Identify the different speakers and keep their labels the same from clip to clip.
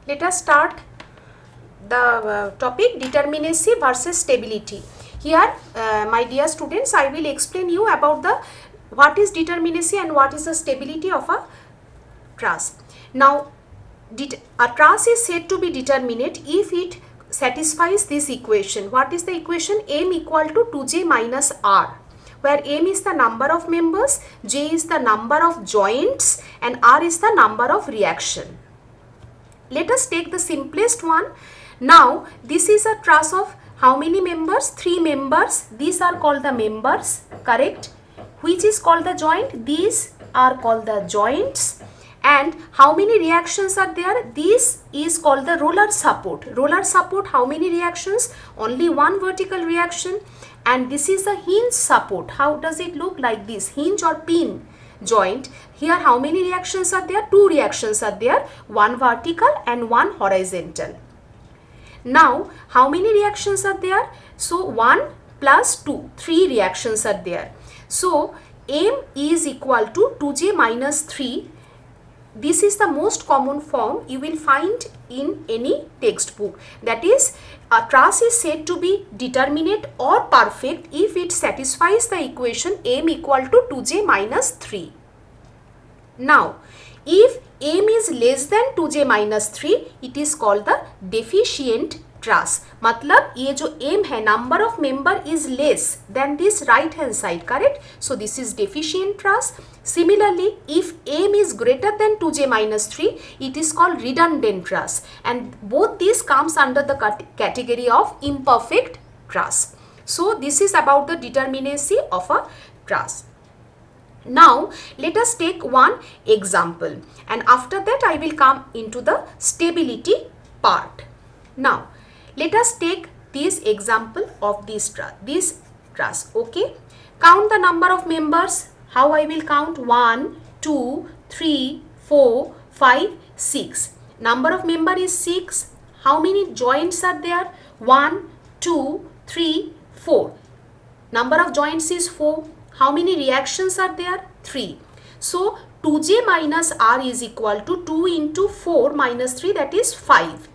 Speaker 1: Let us start the topic determinacy versus stability. Here, my dear students, I will explain you about the what is determinacy and what is the stability of a truss. Now, a truss is said to be determinate if it satisfies this equation. What is the equation? M equal to 2j minus r, where M is the number of members, J is the number of joints, and R is the number of reaction. Let us take the simplest one. Now, this is a truss of how many members? 3 members. These are called the members, correct? Which is called the joint? These are called the joints. And how many reactions are there? This is called the roller support. Roller support, how many reactions? Only one vertical reaction. And this is the hinge support. How does it look? Like this, hinge or pin joint. Here how many reactions are there? 2 reactions are there, one vertical and one horizontal. Now how many reactions are there? So 1 plus 2, 3 reactions are there. So M is equal to 2j minus 3. This is the most common form you will find in any textbook. That is, a truss is said to be determinate or perfect if it satisfies the equation M equal to 2j minus 3. Now, if M is less than 2j minus 3, it is called the deficient truss. मतलब ये जो M है, number of member is less than this right hand side, correct? So this is deficient truss. Similarly, if M is greater than 2j minus 3, it is called redundant truss. And both these comes under the category of imperfect truss. So this is about the determinacy of a truss. Now, let us take one example, and after that I will come into the stability part. Now, let us take this example of this truss, okay? Count the number of members. How I will count? 1, 2, 3, 4, 5, 6. Number of member is 6. How many joints are there? 1, 2, 3, 4. Number of joints is 4. How many reactions are there? 3. So 2j minus r is equal to 2 into 4 minus 3, that is 5.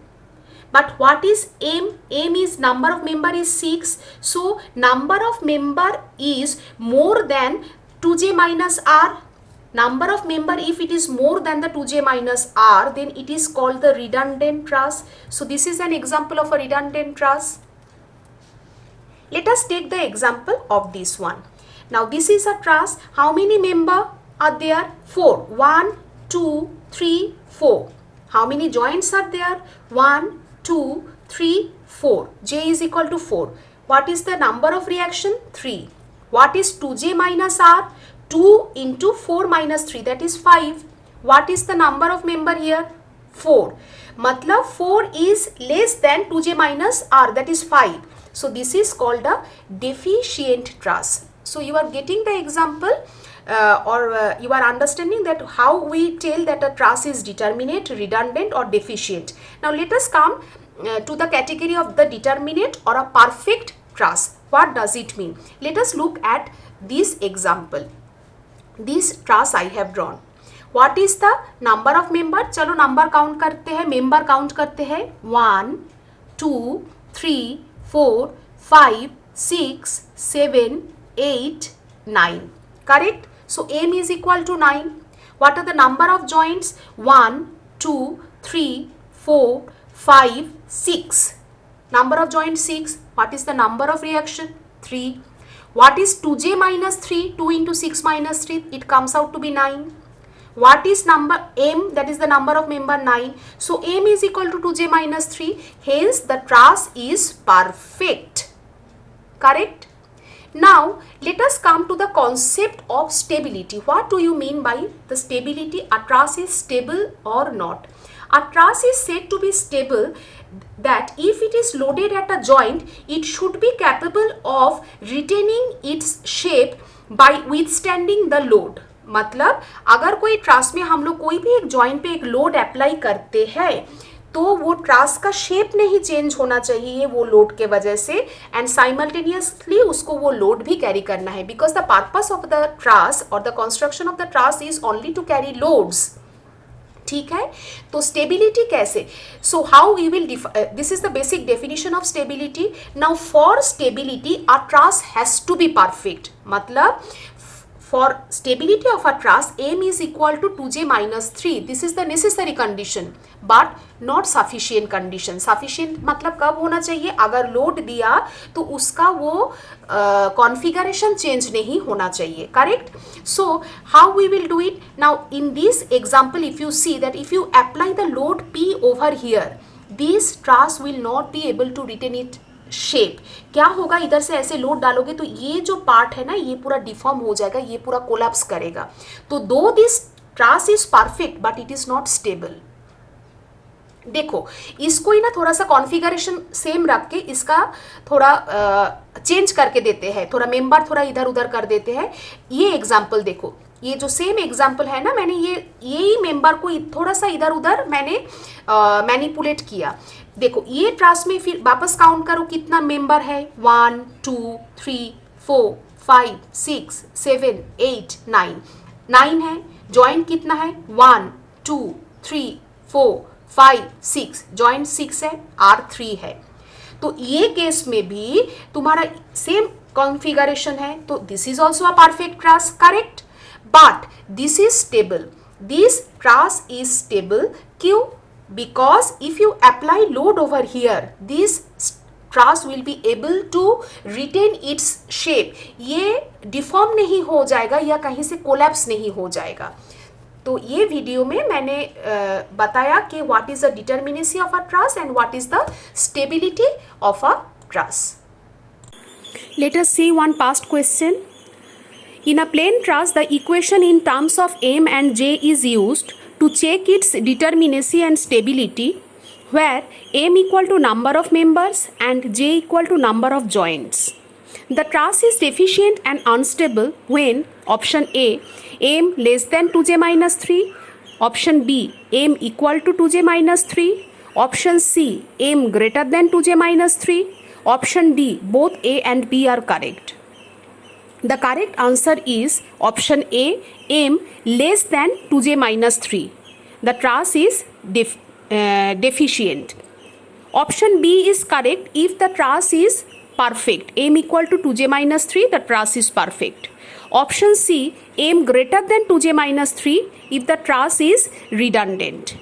Speaker 1: But what is M? M is number of member is 6. So number of member is more than 2j minus r. Number of member, if it is more than the 2j minus r, then it is called the redundant truss. So this is an example of a redundant truss. Let us take the example of this one. Now this is a truss. How many member are there? 4. 1, 2, 3, 4. How many joints are there? 1, 2, 3, 4. J is equal to 4. What is the number of reaction? 3. What is 2j minus r? 2 into 4 minus 3, that is 5. What is the number of member here? 4. Matlab 4 is less than 2j minus r, that is 5. So this is called a deficient truss. So you are getting the example you are understanding that how we tell that a truss is determinate, redundant or deficient. Now let us come to the category of the determinate or a perfect truss. What does it mean? Let us look at this example. This truss I have drawn. What is the number of member? चलो number count करते हैं, member count करते हैं. 1, 2, 3, 4, 5, 6, 7, 8, 9. Correct? So M is equal to 9. What are the number of joints? 1, 2, 3, 4, 5, 6. Number of joints 6. What is the number of reaction? 3. What is 2j minus 3? 2 into 6 minus 3. It comes out to be 9. What is number M? That is the number of member 9. So M is equal to 2j minus 3. Hence the truss is perfect. Correct? Now let us come to the concept of stability. What do you mean by the stability? A truss is stable or not? A truss is said to be stable that if it is loaded at a joint, it should be capable of retaining its shape by withstanding the load. मतलब अगर कोई ट्रास में हम लोग कोई भी एक joint पे एक लोड अप्लाई करते हैं तो वो ट्रास का शेप नहीं चेंज होना चाहिए वो लोड के वजह से एंड साइमल्टेनियसली उसको वो लोड भी कैरी करना है because the purpose of the truss और the construction of the truss is only to carry loads ठीक है, तो स्टेबिलिटी कैसे, so how we will this is the basic definition of stability. Now for stability a truss has to be perfect, मतलब for stability of a truss m is equal to 2j minus 3. this is the necessary condition but not sufficient condition. sufficient मतलब कब होना चाहिए, अगर load दिया तो उसका वो कॉन्फ़िगरेशन चेंज नहीं होना चाहिए, correct. So how we will do it now in this example. If you see that if you apply the load p over here, this truss will not be able to retain it shape. क्या होगा, इधर से ऐसे load डालोगे तो ये जो part है ना ये पूरा डिफॉर्म हो जाएगा, ये पूरा कोलैप्स करेगा. तो दो this ट्रास is perfect but it is not stable. देखो इसको ही ना थोड़ा सा कॉन्फ़िगरेशन सेम रख के इसका थोड़ा चेंज करके देते हैं, थोड़ा मेंबर थोड़ा इधर उधर कर देते हैं. ये एग्जाम्पल देखो, ये जो सेम एग्जाम्पल है ना, मैंने यही मेंबर को थोड़ा सा इधर उधर मैंने मैनिपुलेट किया. देखो ये ट्रास में फिर वापस काउंट करो कितना मेंबर है, 1 2 3 4 5 6 7 8 9. 9 है. जॉइंट कितना है, 1 2 3 4 5 6, जॉइंट 6 है, R3 है. तो ये केस में भी तुम्हारा सेम कॉन्फ़िगरेशन है, तो this is also a perfect ट्रास, correct. But this is stable, this ट्रास is stable. क्यों, because if you apply load over here, this truss will be able to retain its shape. ये deform नहीं हो जाएगा या कहीं से कोलैप्स नहीं हो जाएगा. तो ये वीडियो में मैंने बताया कि what is the determinacy of a truss and what is the stability of a truss. Let us see one past question. In a plain truss, the equation in terms of m and j is used to check its determinacy and stability, where m equal to number of members and j equal to number of joints. The truss is deficient and unstable when option A, m less than 2j minus 3, option B, m equal to 2j minus 3, option C, m greater than 2j minus 3, option D, both A and B are correct. The correct answer is option A, m less than 2j minus 3. The truss is deficient. Option B is correct if the truss is perfect. m equal to 2j minus 3, the truss is perfect. Option C, m greater than 2j minus 3 if the truss is redundant.